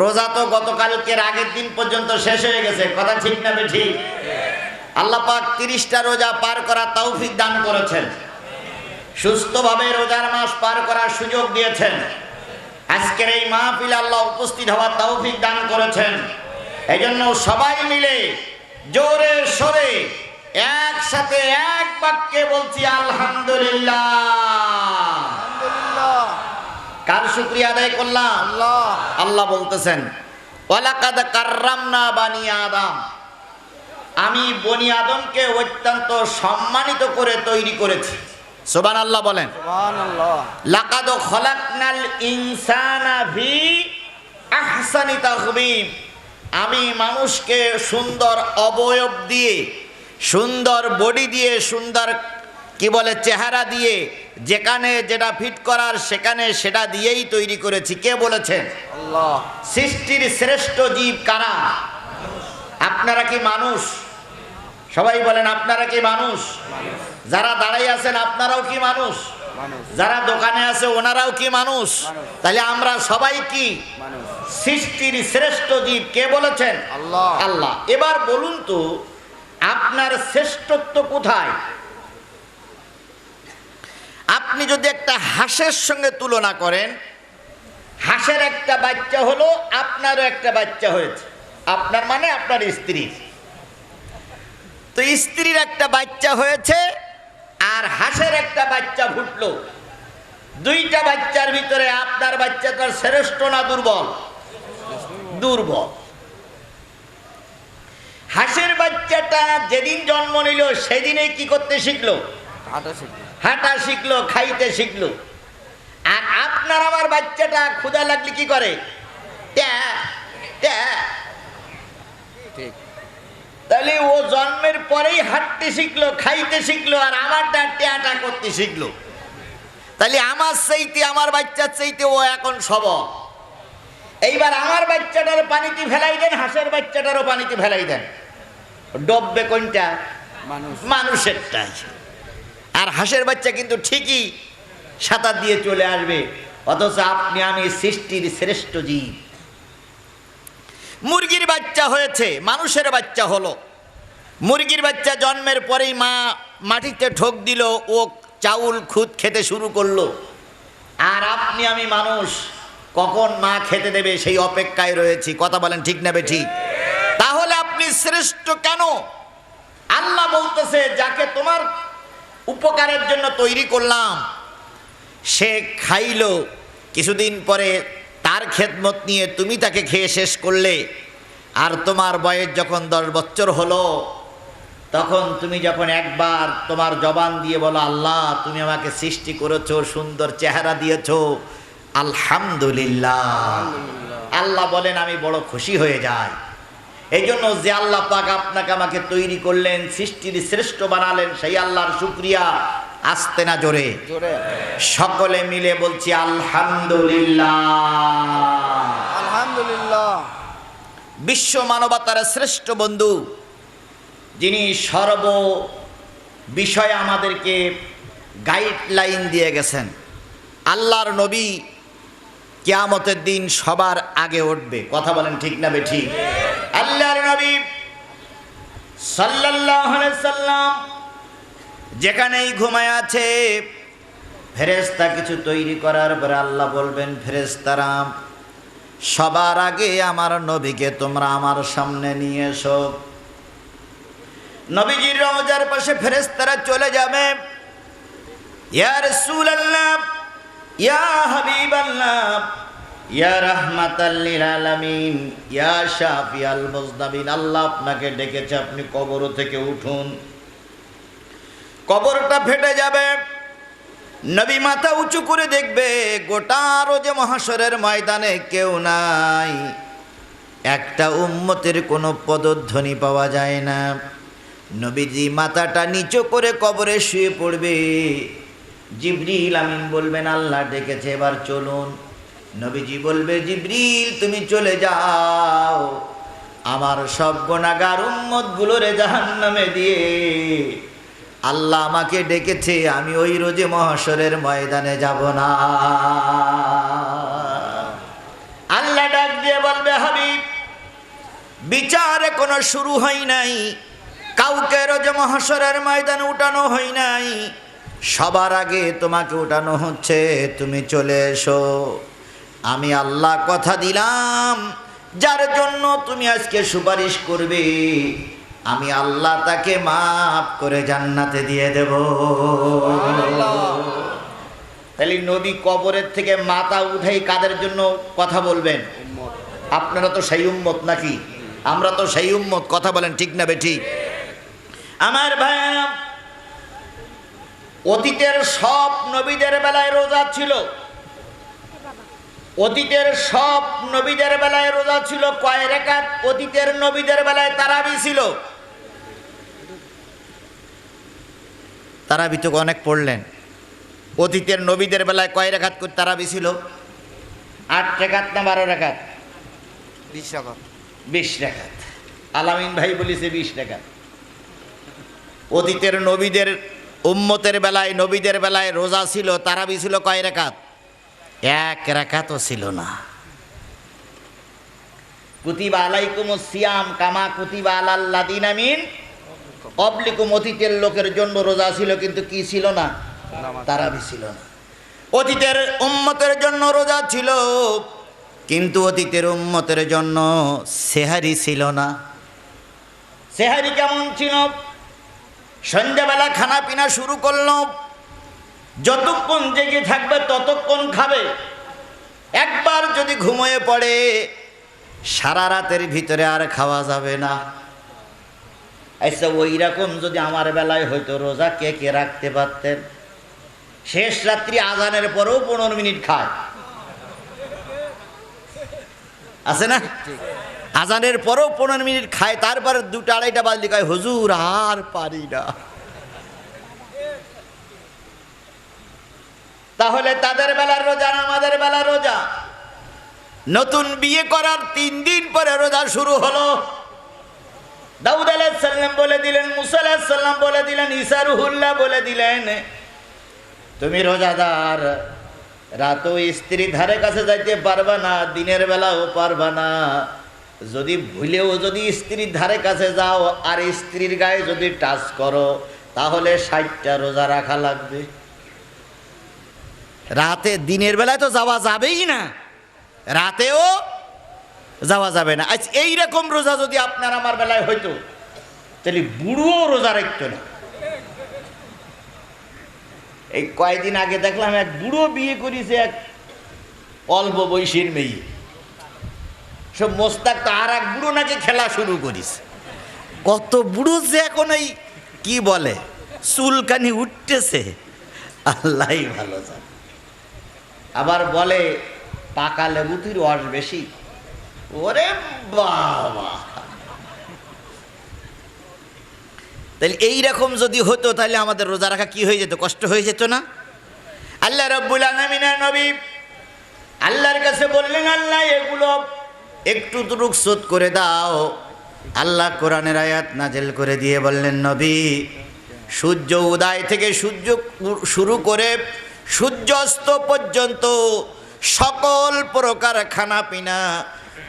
রোজা তো গতকালকের আগের দিন পর্যন্ত শেষ হয়ে গেছে, কথা ঠিক না বেঠিক? আল্লাহ পাক 30টা রোজা পার করার তৌফিক দান করেছেন, সুস্থভাবে রোজার মাস পার করার সুযোগ দিয়েছেন। আজকের এই মাহফিলে আল্লাহ উপস্থিত হওয়ার তৌফিক দান করেছেন। এই জন্য সবাই মিলে জোরে সোরে একসাথে এক বাক্যে বলছি আলহামদুলিল্লাহ। কার শুকরিয়া আদায় করলাম? আল্লাহ বলতেছেন ওয়ালাকাদ কাররামনা বানি আদম, আমি বনি আদমকে অত্যন্ত সম্মানিত করে তৈরি করেছি। সুবহানাল্লাহ বলেন। সুবহানাল্লাহ। লাকাদ খলাকনাল ইনসানা ফি আহসানি তাকবীম, আমি মানুষকে সুন্দর অবয়ব দিয়ে, সুন্দর বডি দিয়ে, সুন্দর কি বলে চেহারা দিয়ে, যেখানে যেটা ফিট করার সেখানে সেটা দিয়েই তৈরি করেছি। কে বলেছেন? আল্লাহ। সৃষ্টির শ্রেষ্ঠ জীব কারা? আপনারা কি মানুষ? সবাই বলেন আপনারা কি মানুষ? যারা দাঁড়াই আছেন আপনারাও কি মানুষ? যারা দোকানে আছে ওনারাও কি মানুষ? তাহলে আমরা সবাই কি সৃষ্টির শ্রেষ্ঠ জীব? কে বলেছেন? আল্লাহ। আল্লাহ। এবার বলুন তো আপনার শ্রেষ্ঠত্ব কোথায়? আপনি যদি একটা হাঁসের সঙ্গে তুলনা করেন, হাঁসের একটা বাচ্চা হলো, আপনারও একটা বাচ্চা হয়েছে। আপনার মানে আপনার স্ত্রীর। তো স্ত্রীর একটা বাচ্চা হয়েছে আর হাঁসের একটা বাচ্চা ফুটলো। দুইটা বাচ্চার ভিতরে আপনার বাচ্চাটার শ্রেষ্ঠ না দুর্বল? দুর্বল। হাঁসের বাচ্চাটা যেদিন জন্ম নিল সেদিনে কি করতে শিখলো? হাঁটা শিখলো, খাইতে শিখলো। আর আপনার আমার বাচ্চাটা ক্ষুধা লাগলে কি করে? তাহলে ও জন্মের পরেই হাঁটতে শিখলো, খাইতে শিখলো, আর আমারটা ট্যাটা করতে শিখলো। তাহলে আমার চাইতে, আমার বাচ্চার চাইতে ও এখন সবল। এইবার আমার বাচ্চাটার পানিতে ফেলাই দেন, হাঁসের বাচ্চাটারও পানিতে ফেলাই দেন, ডববে কোনটা? মানুষেরটা। আর হাঁসের বাচ্চা কিন্তু ঠিকই সাঁতার দিয়ে চলে আসবে। অথচ আপনি আমি সৃষ্টির শ্রেষ্ঠ জীব। মুরগির বাচ্চা হয়েছে, মানুষের বাচ্চা হলো। মুরগির বাচ্চা জন্মের পরেই মা মাটিতে ঠোক দিল, ও চাউল খুদ খেতে শুরু করলো। আর আপনি আমি মানুষ, কখন মা খেতে দেবে সেই অপেক্ষায় রয়েছি। কথা বলেন ঠিক না বেঠিক? তাহলে আপনি শ্রেষ্ঠ কেন? আল্লাহ বলতেছে যাকে তোমার উপকারের জন্য তৈরি করলাম সে খাইলো, কিছুদিন পরে তার খেদমত নিয়ে তুমি তাকে খেয়ে শেষ করলে। আর তোমার বয়স যখন 10 বছর হলো, তখন তুমি যখন একবার তোমার জবান দিয়ে বলো আল্লাহ তুমি আমাকে সৃষ্টি করেছো, সুন্দর চেহারা দিয়েছো, আলহামদুলিল্লাহ। আল্লাহ বলেন আমি বড় খুশি হয়ে যাই। এই জন্য যে আল্লাহ পাক আপনাকে আমাকে তৈরি করলেন, সৃষ্টির শ্রেষ্ঠ বানালেন, সেই আল্লাহর শুকরিয়া। আসতে না জোরে? সকলে মিলে বলছি আলহামদুলিল্লাহ। আলহামদুলিল্লাহ। বিশ্ব মানবতার শ্রেষ্ঠ বন্ধু, যিনি সর্ব বিষয়ে আমাদেরকে গাইডলাইন দিয়ে গেছেন, আল্লাহর নবী কিয়ামতের দিন সবার আগে উঠবে। কথা বলেন ঠিক না বেঠিক? আল্লাহর নবী সাল্লাল্লাহু আলাইহি সাল্লাম যেখানেই ঘুমায় আছে, ফেরেশতা কিছু তৈরি করার পরে আল্লাহ বলবেন ফেরেশতারা সবার আগে আমার নবীকে তোমরা আমার সামনে নিয়ে এসো। নবীজির রওজার পাশে ফেরেশতারা চলে যাবে। ইয়া রাসূলুল্লাহ, ইয়া হাবিবাল্লাহ, ইয়া রাহমাতাল লিল আলামিন, ইয়া শাফিয়াল মুজনাবিন, আল্লাহ আপনাকে ডেকেছে, আপনি কবর থেকে উঠুন। কবরটা ফেটে যাবে। নবী মাথা উঁচু করে দেখবে গোটা রোজে মহাশরের ময়দানে কেউ নাই, একটা উম্মতের কোনো পদধ্বনি পাওয়া যায় না। নবীজি মাথাটা নিচু করে কবরে শুয়ে পড়বে। জিবরিল আমিন বলবেন আল্লাহ ডেকেছে, এবার চলুন। নবীজি বলবে জিবরিল তুমি চলে যাও, আমার সব গুনাহগার উম্মতগুলোরে জাহান্নামে দিয়ে আল্লাহ আমাকে ডেকেছে, আমি ওই রোজে মহাশরের ময়দানে যাব না। আল্লাহ ডাক দিয়ে বলবে বিচার এখনো শুরু হয় নাই, কাউকে রোজ মহশরের ময়দানে উঠানো হয় নাই, সবার আগে তোমাকে উঠানো হচ্ছে। তুমি চলে এসো। আমি আল্লাহ কথা দিলাম, যার জন্য তুমি আজকে সুপারিশ করবে, আমি আল্লাহ তাকে মাফ করে জান্নাতে দিয়ে দেব। তাহলে নবী কবরের থেকে মাথা উঠাই কাদের জন্য কথা বলবেন? আপনারা তো সেই উম্মত নাকি? আমরা তো সেই উম্মত। কথা বলেন ঠিক না বেঠিক? আমার ভাইরা, অতীতের সব নবীদের বেলায় রোজা ছিল। অতীতের সব নবীদের বেলায় রোজা ছিল। কয় রাকাত? অতীতের নবীদের বেলায় তারাবি ছিল। তারাবি তো অনেক পড়লেন। অতীতের নবীদের বেলায় কয় রাকাত করে তারাবি ছিল? 8 রাকাত না 12 রাকাত? 20 রাকাত। 20 রাকাত। আলামিন ভাই বলেছে 20 রাকাত। অতীতের নবীদের উম্মতের বেলায়, নবীদের বেলায় রোজা ছিল, তারাবি ছিল কয় রাকাত? 1 রাকাতও ছিল না। কুতিবা আলাইকুমুস সিয়াম কামা কুতিবা আলাল লাযিনা মিন ক্বাবলিকুম। অতীতের লোকের জন্য রোজা ছিল, কিন্তু কি ছিল না? তারাবি ছিল না। অতীতের উম্মতের জন্য রোজা ছিল, কিন্তু অতীতের উম্মতের জন্য সেহারি ছিল না। সেহারি কেমন ছিল? সন্ধ্যাবেলা খানা পিনা শুরু করলো, যতক্ষণ জেগে থাকবে ততক্ষণ খাবে। একবার যদি ঘুমিয়ে পড়ে, সারা রাতের ভিতরে আর খাওয়া যাবে না। আচ্ছা, ওই রকম যদি আমার বেলায় হয়তো, রোজা কে কে রাখতে পারতেন? শেষ রাত্রি আজানের পরেও 15 মিনিট খায়, আছে না? আজানের পরেও 15 মিনিট খায়, তারপর 2টা 2:30টা বাজলে কয় হুজুর আর পারি না। তাহলে তাদের বেলার রোজা না আমাদের বেলার রোজা? নতুন বিয়ে করার 3 দিন পরে রোজা শুরু হলো। দাউদ আলাইহিস সালাম বলে দিলেন, মুসা আলাইহিস সালাম বলে দিলেন, ঈসা রুহুল্লাহ বলে দিলেন, তুমি রোজাদার, রাতেও স্ত্রীর ধারে কাছে যাইতে পারবা না, দিনের বেলাও পারবা না। যদি ভুলেও যদি স্ত্রীর ধারে কাছে যাও আর স্ত্রীর গায়ে যদি টাচ করো, তাহলে 60টা রোজা রাখা লাগবে। রাতে, দিনের বেলায় তো যাওয়া যাবেই না, রাতেও যাওয়া যাবে না। আচ্ছা, এইরকম রোজা যদি আপনার আমার বেলায় হইতো, তাহলে বুড়োও রোজা রাখতো না। এই কয়েকদিন আগে দেখলাম এক বুড়ো বিয়ে করেছে এক অল্প বয়সীর মেয়ে। সব মোস্তাক তো আর এক বুড়ো নাকি খেলা শুরু করিস। কত বুড়ো যে এখন এই কি বলে চুলকানি উঠতেছে, আল্লাহই ভালো জানে। আবার বলে পাকা লেবুতির রস বেশি। ওরে বাবা! তাহলে এইরকম যদি হতো, তাহলে আমাদের রোজা রাখা কি হয়ে যেত? কষ্ট হয়ে যেত না? আল্লাহ রাব্বুল আলামিনের নবী আল্লাহর কাছে বললেন, আল্লাহ এগুলো একটু রুখসত করে দাও। আল্লাহ কোরআনের আয়াত নাজেল করে দিয়ে বললেন, নবী, সূর্য উদয় থেকে সূর্য শুরু করে সূর্যাস্ত পর্যন্ত সকল প্রকার খানা পিনা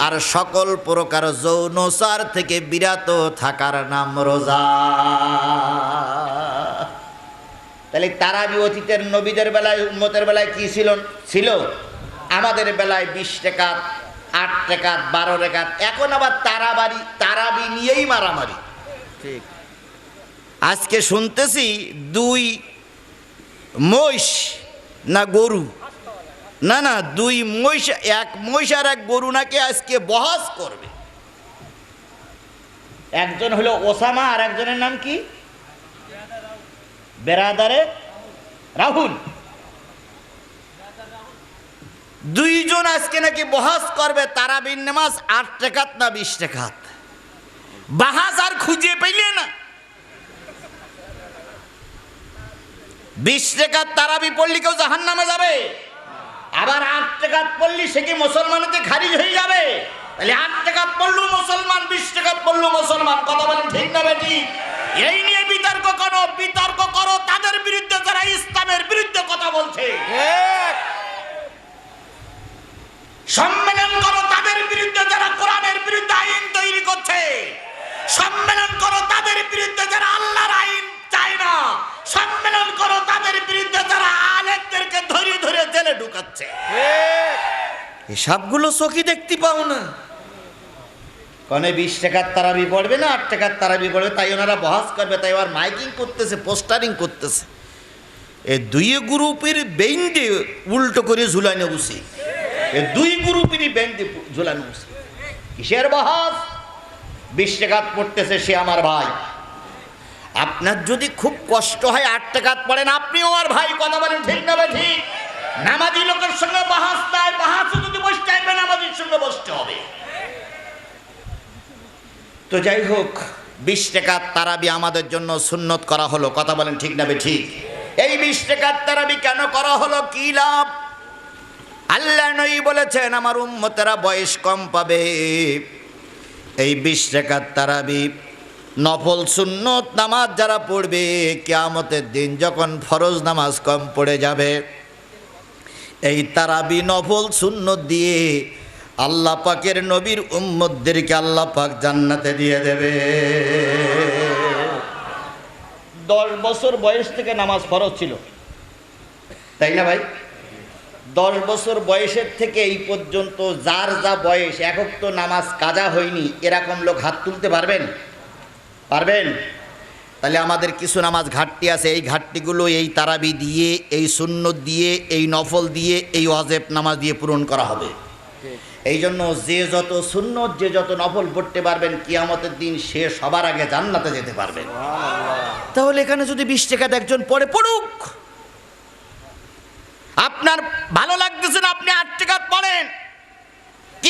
আর সকল প্রকার যৌনচার থেকে বিরত থাকার নাম রোজা। তাহলে তারাবি অতীতের নবীদের বেলায়, উম্মতের বেলায় কি ছিল? আমাদের বেলায় 20 রাকাত, 8 রাকাত, 12 রাকাত। এখন আবার তারাবি নিয়েই মারামারি। ঠিক। আজকে শুনতেছি 2 মহিষ না গরু, না 2 মহিষ, 1 মহিষ আর 1 গরু নাকি আজকে বহাস করবে। একজন হলো ওসামা, আর একজনের নাম কি? বেরাদারে রাহুল। 2 জন আজকে নাকি বহাস করবে তারাবির নামাজ 8 রাকাত না 20 রাকাত। বাহাস আর খুঁজে পেলে না। 20 রাকাত তারাবি পড়লে কেউ জাহান্নামে যাবে, আবার 8 রাকাত পড়লে সে কি মুসলমানকে খারিজ হয়ে যাবে? তাহলে 8 রাকাত পড়লেও মুসলমান, 20 রাকাত পড়লেও মুসলমান। কথা বলেন ঠিক না বেটি? এই নিয়ে বিতর্ক করো তাদের বিরুদ্ধে যারা ইসলামের বিরুদ্ধে কথা বলছে। সম্মেলন করো তাদের বিরুদ্ধে যারা কোরআনের বিরুদ্ধে আইন তৈরি করছে। বলছে সম্মেলন করো তাদের বিরুদ্ধে যারা আল্লাহর আইন চায় না, সম্মেলন করো তাদের বিরুদ্ধে যারা আলেমদেরকে ধরে ধরে জেলে ঢুকাচ্ছে। এসবগুলো চোখে দেখতে পাও না। কনে 20 টাকার তারাবি পড়বে না 8 টাকার তারাবি পড়বে, তাই ওনারা বহাস করবে, তাই ওর মাইকিং করতেছে, পোস্টারিং করতেছে। এই দুই গ্রুপের বেইন্ডে উল্টো করে ঝুলানো উচিত, এই দুই গ্রুপেরই বেইন্ডে ঝুলানো উচিত। কিসের বহাস? 20 টাকা পড়তেছে সে আমার ভাই। আপনার যদি খুব কষ্ট হয় 8 টাকা পড়েন, আপনিও আমার ভাই, কথা বলেন ঠিক না ঠিক? নামাজি লোকের সঙ্গে বহাস নাই, বহাসও যদি বসতে হবে নামাজির সঙ্গে বসতে হবে। তো যাই হোক, 20 টাকার তারাবি আমাদের জন্য সুন্নত করা হলো, কথা বলেন ঠিক না ঠিক? এই 20 টাকার তারাবি কেন করা হলো, কি লাভ? আল্লাহ নবী বলেছেন আমার উম্মতেরা বয়স কম পাবে। এই 20 টাকার তারাবি নফল সুন্নত নামাজ যারা পড়বে, কিয়ামতের দিন যখন ফরজ নামাজ কম পড়ে যাবে, এই তারাবি নফল সুন্নত দিয়ে আল্লাহ পাকের নবীর উম্মতদেরকে আল্লাহ পাক জান্নাতে দিয়ে দেবে। 10 বছর বয়স থেকে নামাজ ফরজ ছিল, তাই না ভাই? 10 বছর বয়সের থেকে এই পর্যন্ত যার যা বয়স, একক তো নামাজ কাজা হয়নি এরকম লোক হাত তুলতে পারবেন? পারবেন? তাহলে আমাদের কিছু নামাজ ঘাটতি আছে, এই ঘাটতিগুলো এই তারাবি দিয়ে, এই সুন্নত দিয়ে, এই নফল দিয়ে, এই ওয়াজিব নামাজ দিয়ে পূরণ করা হবে। এই জন্য যে যত সুন্নত, যে যত নফল পড়তে পারবেন, কিয়ামতের দিন সে সবার আগে জান্নাতে যেতে পারবেন। তাহলে এখানে যদি 20 টাকাতে একজন পড়ে, পড়ুক। আপনার ভালো লাগতেছে না, আপনি 8 টাকা পড়েন,